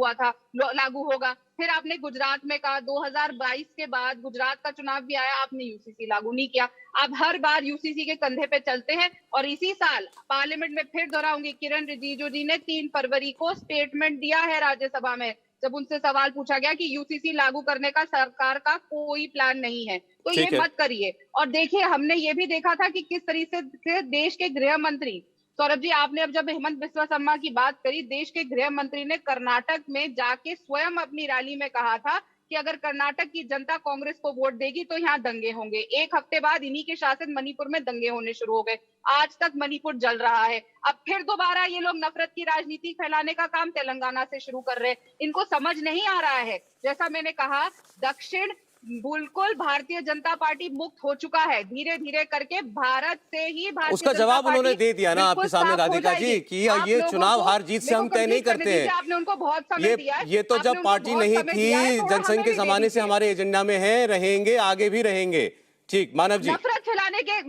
होगा। फिर आपने गुजरात में कहा, 2022 के बाद गुजरात का चुनाव भी आया, आपने यूसीसी लागू नहीं किया। आप हर बार यूसीसी के कंधे पे चलते हैं। और इसी साल पार्लियामेंट में फिर दोहराऊंगी, किरेन रिजिजू जी ने 3 फरवरी को स्टेटमेंट दिया है राज्यसभा में, जब उनसे सवाल पूछा गया कि यूसीसी लागू करने का सरकार का कोई प्लान नहीं है, तो ये मत करिए। और देखिए, हमने ये भी देखा था कि किस तरीके से देश के गृह मंत्री, सौरभ जी आपने अब जब हेमंत बिस्वा शर्मा की बात करी, देश के गृह मंत्री ने कर्नाटक में जाके स्वयं अपनी रैली में कहा था कि अगर कर्नाटक की जनता कांग्रेस को वोट देगी तो यहाँ दंगे होंगे। 1 हफ्ते बाद इन्हीं के शासित मणिपुर में दंगे होने शुरू हो गए। आज तक मणिपुर जल रहा है। अब फिर दोबारा ये लोग नफरत की राजनीति फैलाने का काम तेलंगाना से शुरू कर रहे हैं। इनको समझ नहीं आ रहा है, जैसा मैंने कहा, दक्षिण बिल्कुल भारतीय जनता पार्टी मुक्त हो चुका है। धीरे धीरे करके भारत से ही भारतीय उसका जवाब उन्होंने दे दिया ना आपके सामने राधिका जी कि ये चुनाव हार जीत से हम तय नहीं करते हैं। आपने उनको बहुत समय दिया है। ये तो जब पार्टी नहीं थी, जनसंघ के जमाने से हमारे एजेंडा में है, रहेंगे, आगे भी रहेंगे। ठीक, मानव जी। नफरत फैलाने के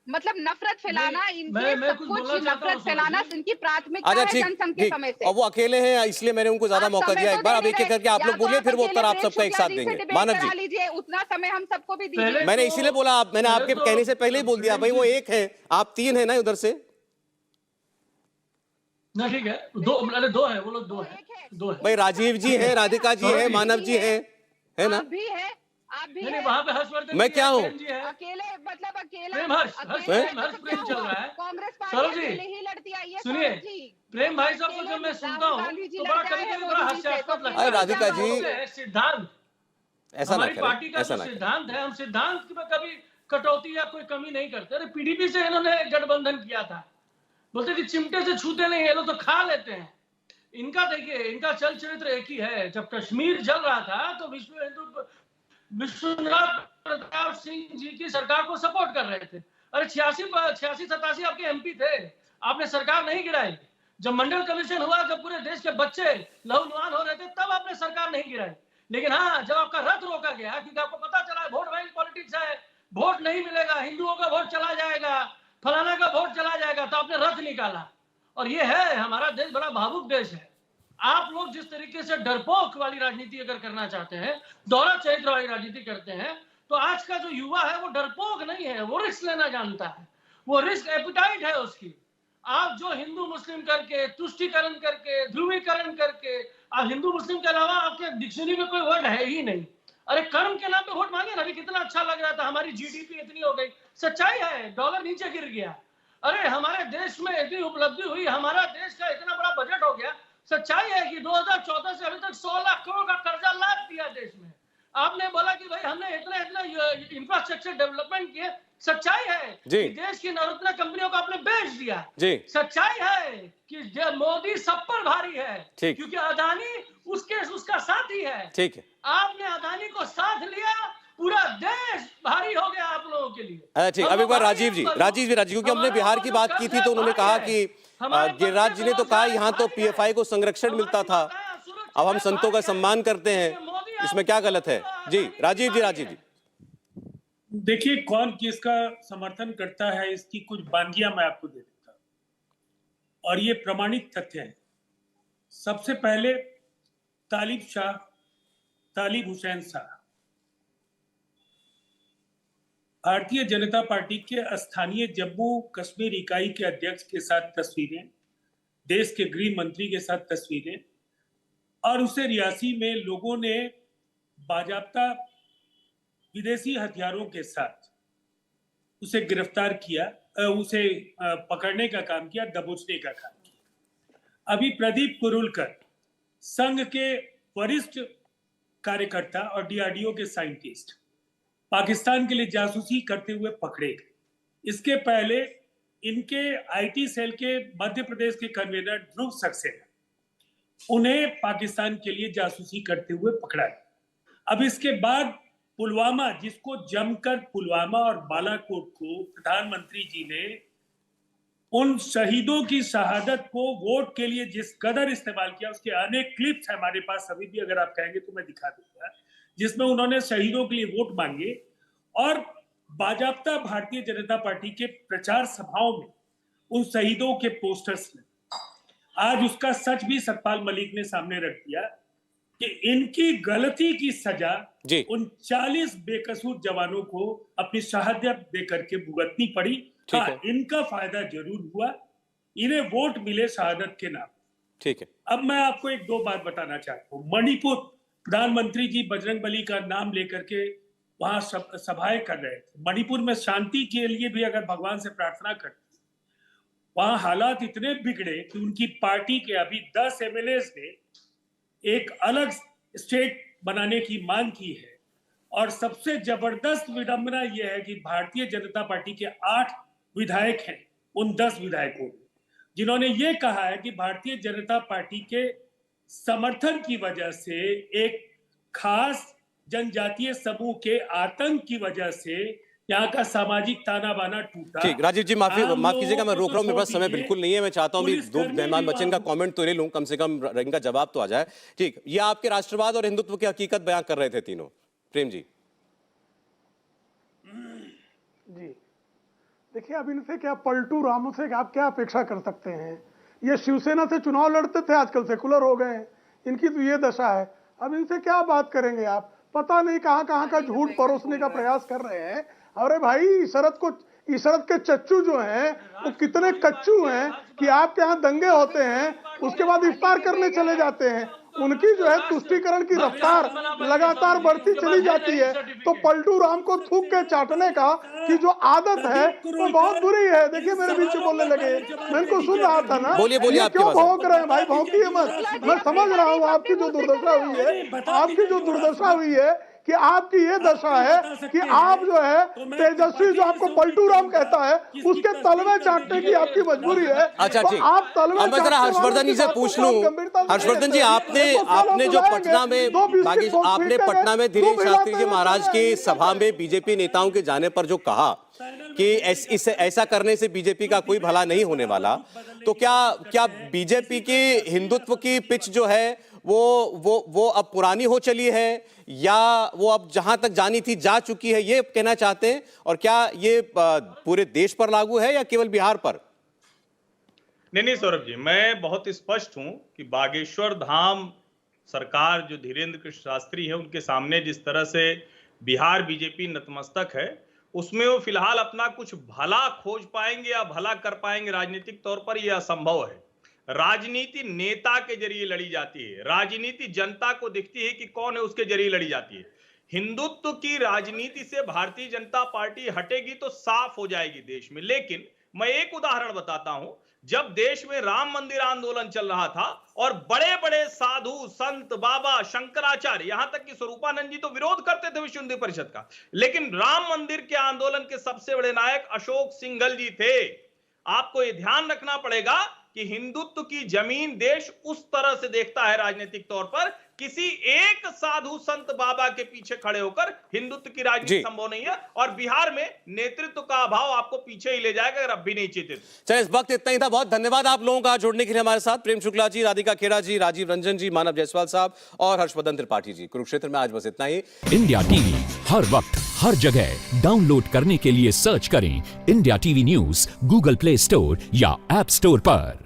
मतलब नफरत फैलाना, इनसे सब कुछ नफरत फैलाना इनकी प्राथमिकता है जनसंघ के समय से। और वो अकेले हैं इसलिए मैंने उनको ज्यादा मौका दिया। एक बार अब एक एक करके आप लोग बोलिए, फिर वो उत्तर आप सबका एक साथ देंगे। मानव जी लीजिए, उतना समय हम सबको भी दीजिए। मैंने इसीलिए बोला, मैंने आपके कहने से पहले ही बोल दिया भाई वो एक है, आप 3 है ना उधर से। ना ठीक है, 2 है, वो लोग 2 है भाई राजीव जी है, राधिका जी है, मानव जी है ना? आप भी है, आप भी नहीं, वहां पे हर्षवर्धन मैं क्या हूँ? अकेले हर्ष प्रेम चल रहा है। कांग्रेस सौरभ पार्टी जी, अकेले ही लड़ती आई है। सुनिए, सौरभ जी, प्रेम भाई साहब को जब मैं सुनता हूँ तो बड़ा कभी-कभी बड़ा हास्यास्पद लगता है। राधिका जी, सिद्धांत, ऐसा ना हमारी करें, पार्टी का ऐसा जो ना करें। सिद्धांत है, हम सिद्धांत में कभी कटौती या कोई कमी नहीं करते। अरे पीडीपी से इन्होंने गठबंधन किया था, बोलते कि चिमटे से छूते नहीं, ये लोग तो खा लेते हैं। इनका देखिए, इनका चल चरित्र एक ही है। जब कश्मीर जल रहा था तो विश्वनाथ प्रताप सिंह जी की सरकार को सपोर्ट कर रहे थे। अरे 86-87 आपके एमपी थे, आपने सरकार नहीं गिराई। जब मंडल कमीशन हुआ, जब पूरे देश के बच्चे लहूलुहान हो रहे थे, तब आपने सरकार नहीं गिराई। लेकिन हाँ, जब आपका रथ रोका गया क्योंकि आपको पता चला वोट बैंक पॉलिटिक्स है, वोट नहीं मिलेगा, हिंदुओं का वोट चला जाएगा, फलाना का वोट चला जाएगा, तो आपने रथ निकाला। और ये है, हमारा देश बड़ा भावुक देश है। आप लोग जिस तरीके से डरपोक वाली राजनीति अगर करना चाहते हैं, दोहरा चरित्र वाली राजनीति करते हैं, तो आज का जो युवा है वो डरपोक नहीं है, वो रिस्क लेना जानता है, वो रिस्क एपिटाइट है उसकी। आप जो हिंदू मुस्लिम करके, तुष्टीकरण करके, ध्रुवीकरण करके, आप हिंदू मुस्लिम के अलावा आपके डिक्शनरी में कोई वर्ड है ही नहीं। अरे कर्म के नाम पे वोट मांगे ना, अभी कितना अच्छा लग रहा था, हमारी जीडीपी इतनी हो गई। सच्चाई है, डॉलर नीचे गिर गया। अरे हमारे देश में इतनी उपलब्धि हुई, हमारा देश का इतना बड़ा बजट हो गया। सच्चाई है कि 2014 से अभी तक 100 लाख करोड़ का कर्जा लाद दिया देश में। आपने बोला कि भाई हमने इतना इंफ्रास्ट्रक्चर डेवलपमेंट किए। सच्चाई है कि देश की नवरत्न कंपनियों को आपने बेच दिया। सच्चाई है कि मोदी सब पर भारी है, क्योंकि अदानी उसका साथी है। ठीक है, आपने अदानी को साथ लिया, पूरा देश भारी हो गया आप लोगों के लिए। ठीक, अब एक बार राजीव जी, क्योंकि हमने बिहार की बात की थी तो उन्होंने कहा कि गिरिराज जी ने तो कहा यहाँ तो पीएफआई को संरक्षण मिलता था, अब हम संतों का सम्मान करते हैं, इसमें क्या गलत है? जी राजीव जी। देखिए, कौन किसका समर्थन करता है इसकी कुछ बानगियां मैं आपको दे देता हूं, और ये प्रमाणित तथ्य है। सबसे पहले तालिब हुसैन शाह, भारतीय जनता पार्टी के स्थानीय जम्मू कश्मीर इकाई के अध्यक्ष के साथ तस्वीरें, देश के गृह मंत्री के साथ तस्वीरें, और उसे रियासी में लोगों ने बाजाबता विदेशी हथियारों के साथ उसे गिरफ्तार किया, उसे पकड़ने का काम किया, दबोचने का काम किया। अभी प्रदीप कुरुलकर संघ के वरिष्ठ कार्यकर्ता और डीआरडीओ के साइंटिस्ट पाकिस्तान के लिए जासूसी करते हुए पकड़े गए। इसके पहले इनके आईटी सेल के मध्य प्रदेश के कन्वीनर ध्रुव सक्सेना, उन्हें पाकिस्तान के लिए जासूसी करते हुए पकड़ा गया। अब इसके बाद पुलवामा, जिसको जमकर पुलवामा और बालाकोट को प्रधानमंत्री जी ने उन शहीदों की शहादत को वोट के लिए जिस कदर इस्तेमाल किया, उसके अनेक क्लिप्स हमारे पास अभी भी, अगर आप कहेंगे तो मैं दिखा दूंगा, जिसमें उन्होंने शहीदों के लिए वोट मांगे और बाजाप्ता भारतीय जनता पार्टी के प्रचार सभाओं में उन शहीदों के पोस्टर्स में। आज उसका सच भी सतपाल मलिक ने सामने रख दिया कि इनकी गलती की सजा उन 40 बेकसूर जवानों को अपनी शहादत देकर के भुगतनी पड़ी। हाँ, इनका फायदा जरूर हुआ, इन्हें वोट मिले शहादत के नाम। ठीक है, अब मैं आपको एक दो बात बताना चाहता हूँ। मणिपुर, प्रधानमंत्री जी बजरंगबली का नाम लेकर के वहां सभाएं कर रहे थे। मणिपुर में शांति के लिए भी अगर भगवान से प्रार्थना करते, वहां हालात इतने बिगड़े कि उनकी पार्टी के अभी 10 एमएलएस ने एक अलग स्टेट बनाने की मांग की है। और सबसे जबरदस्त विडंबना यह है कि भारतीय जनता पार्टी के 8 विधायक हैं उन 10 विधायकों में, जिन्होंने ये कहा है कि भारतीय जनता पार्टी के समर्थन की वजह से, एक खास जनजातीय समूह के आतंक की वजह से यहाँ का सामाजिक ताना बाना टूटा। ठीक, राजीव जी माफ कीजिएगा, मैं रोक रहा हूँ, मेरे पास समय बिल्कुल नहीं है। मैं चाहता हूँ दो मेहमान बच्चन का कमेंट तो ले लूं, कम से कम इनका जवाब तो आ जाए। ठीक, ये आपके राष्ट्रवाद और हिंदुत्व की हकीकत बयां कर रहे थे तीनों। प्रेम जी देखिए, अब इनसे क्या, पलटू रामू से आप क्या अपेक्षा कर सकते हैं? ये शिवसेना से चुनाव लड़ते थे, आजकल सेकुलर हो गए हैं, इनकी तो ये दशा है। अब इनसे क्या बात करेंगे आप? पता नहीं कहां कहां का झूठ परोसने का प्रयास कर रहे हैं। अरे भाई, इशरत के चच्चू जो हैं वो कितने कच्चू हैं कि आपके यहाँ दंगे होते हैं, उसके बाद इफ्तार करने चले जाते हैं। उनकी जो है तुष्टीकरण की रफ्तार लगातार बढ़ती चली जाती है। तो पलटू राम को थूक के चाटने का की जो आदत है वो बहुत बुरी है। देखिए, मेरे बीच में बोलने लगे, मैं इनको सुन रहा था ना। बोलिए, क्यों भौंक रहे हैं भाई? भौंकिए मत, मैं समझ रहा हूँ आपकी जो दुर्दशा हुई है, आपकी जो दुर्दशा हुई है कि आपकी ये दशा है कि आप जो है तेजस्वी, जो आपको पलटू राम कहता है, उसके तलवे चाटने की आपकी मजबूरी है। अच्छा, ठीक, आप तलवे, अब मैं जरा हर्षवर्धन जी से पूछ लूं। हर्षवर्धन जी, आपने जो पटना में धीरेन्द्र शास्त्री जी महाराज की सभा में बीजेपी नेताओं के जाने पर जो कहा कि ऐसा करने से बीजेपी का कोई भला नहीं होने वाला, तो क्या बीजेपी की हिंदुत्व की पिच जो है वो अब पुरानी हो चली है, या वो अब जहां तक जानी थी जा चुकी है, ये कहना चाहते हैं? और क्या ये पूरे देश पर लागू है या केवल बिहार पर? नहीं सौरभ जी, मैं बहुत स्पष्ट हूं कि बागेश्वर धाम सरकार जो धीरेन्द्र कृष्ण शास्त्री है, उनके सामने जिस तरह से बिहार बीजेपी नतमस्तक है, उसमें वो फिलहाल अपना कुछ भला खोज पाएंगे या भला कर पाएंगे राजनीतिक तौर पर, यह असंभव है। राजनीति नेता के जरिए लड़ी जाती है, राजनीति जनता को दिखती है कि कौन है, उसके जरिए लड़ी जाती है। हिंदुत्व की राजनीति से भारतीय जनता पार्टी हटेगी तो साफ हो जाएगी देश में। लेकिन मैं एक उदाहरण बताता हूं, जब देश में राम मंदिर आंदोलन चल रहा था और बड़े बड़े साधु संत, बाबा, शंकराचार्य, यहां तक कि स्वरूपानंद जी तो विरोध करते थे विश्व हिंदू परिषद का, लेकिन राम मंदिर के आंदोलन के सबसे बड़े नायक अशोक सिंघल जी थे। आपको यह ध्यान रखना पड़ेगा कि हिंदुत्व की जमीन देश उस तरह से देखता है राजनीतिक तौर पर, किसी एक साधु संत बाबा के पीछे खड़े होकर हिंदुत्व की राजनीति संभव नहीं है। और बिहार में नेतृत्व का अभाव आपको पीछे ही ले जाएगा अगर अब भी नहीं चेते। चलिए, इस वक्त इतना ही था। बहुत धन्यवाद आप लोगों का जुड़ने के लिए हमारे साथ। प्रेम शुक्ला जी, राधिका खेड़ा जी, राजीव रंजन जी, मानव जायसवाल साहब और हर्षवर्धन त्रिपाठी जी। कुरुक्षेत्र में आज बस इतना ही। इंडिया टीवी हर वक्त हर जगह डाउनलोड करने के लिए सर्च करें India TV news Google play store या ऐप स्टोर पर।